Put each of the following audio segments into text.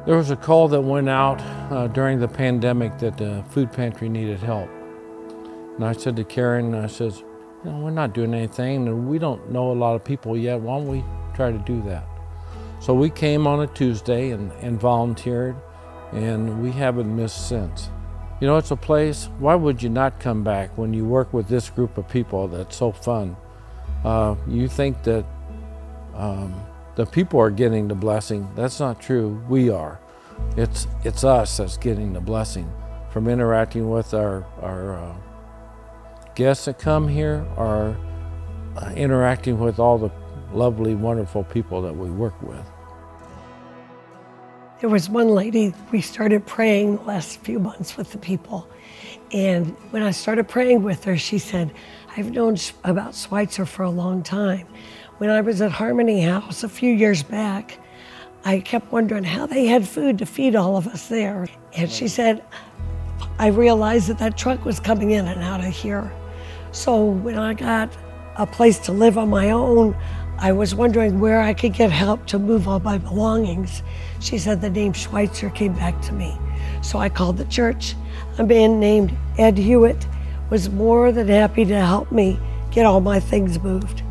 There was a call that went out during the pandemic that the food pantry needed help. And I said to Karen, I says, we're not doing anything and we don't know a lot of people yet. Why don't we try to do that? So we came on a Tuesday and volunteered, and we haven't missed since. It's a place, why would you not come back when you work with this group of people that's so fun? You think that the people are getting the blessing. That's not true. We are. It's us that's getting the blessing from interacting with our guests that come here, or interacting with all the lovely, wonderful people that we work with. There was one lady, we started praying the last few months with the people. And when I started praying with her, she said, I've known about Schweitzer for a long time. When I was at Harmony House a few years back, I kept wondering how they had food to feed all of us there. And she said, I realized that truck was coming in and out of here. So when I got a place to live on my own, I was wondering where I could get help to move all my belongings. She said the name Schweitzer came back to me. So I called the church. A man named Ed Hewitt was more than happy to help me get all my things moved.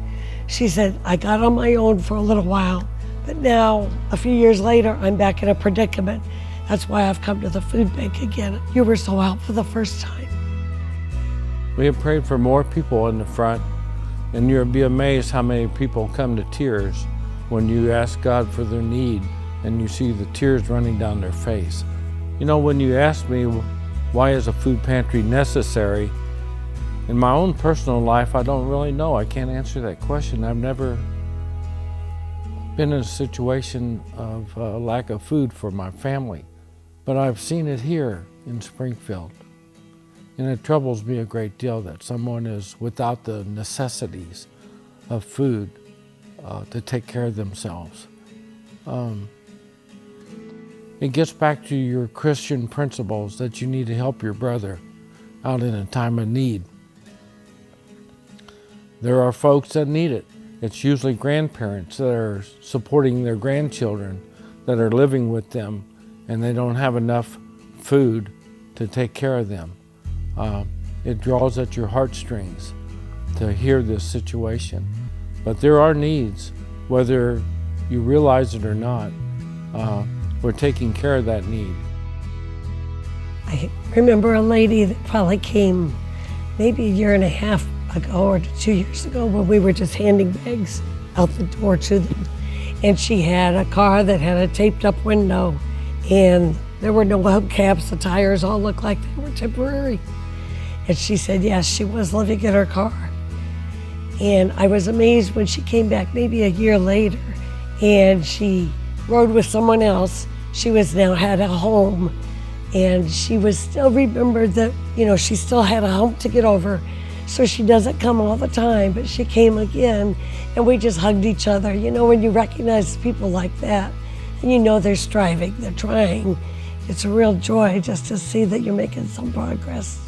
She said, I got on my own for a little while, but now, a few years later, I'm back in a predicament. That's why I've come to the food bank again. You were so helpful the first time. We have prayed for more people in the front, and you'll be amazed how many people come to tears when you ask God for their need and you see the tears running down their face. When you ask me, why is a food pantry necessary? In my own personal life, I don't really know. I can't answer that question. I've never been in a situation of lack of food for my family, but I've seen it here in Springfield. And it troubles me a great deal that someone is without the necessities of food to take care of themselves. It gets back to your Christian principles that you need to help your brother out in a time of need. There are folks that need it. It's usually grandparents that are supporting their grandchildren that are living with them, and they don't have enough food to take care of them. It draws at your heartstrings to hear this situation. But there are needs, whether you realize it or not. We're taking care of that need. I remember a lady that probably came maybe a year and a half ago or 2 years ago when we were just handing bags out the door to them. And she had a car that had a taped up window, and there were no hubcaps. The tires all looked like they were temporary. And she said, yes, she was living in her car. And I was amazed when she came back maybe a year later and she rode with someone else. She now had a home, and she was still remembered that, she still had a hump to get over. So she doesn't come all the time, but she came again, and we just hugged each other. When you recognize people like that, and they're striving, they're trying, it's a real joy just to see that you're making some progress.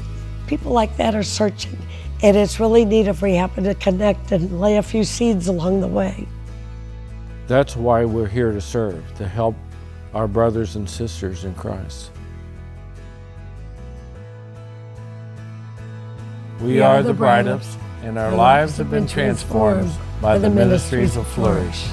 People like that are searching, and it's really neat if we happen to connect and lay a few seeds along the way. That's why we're here to serve, to help our brothers and sisters in Christ. We are the Breithaupt, and our lives have been transformed by the ministries of Flourish.